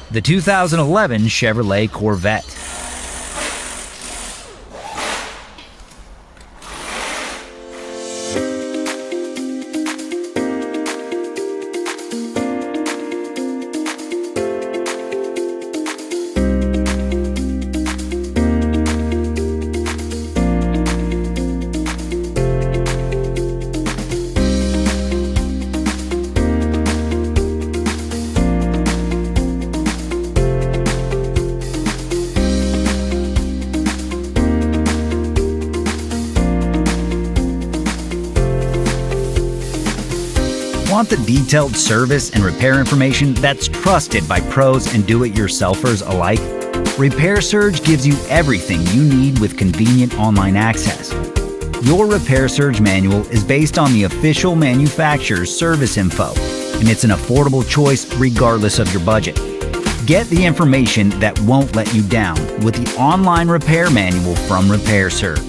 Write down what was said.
The 2011 Chevrolet Corvette. Want the detailed service and repair information that's trusted by pros and do-it-yourselfers alike? Repair Surge gives you everything you need with convenient online access. Your Repair Surge manual is based on the official manufacturer's service info, and it's an affordable choice regardless of your budget. Get the information that won't let you down with the online repair manual from Repair Surge.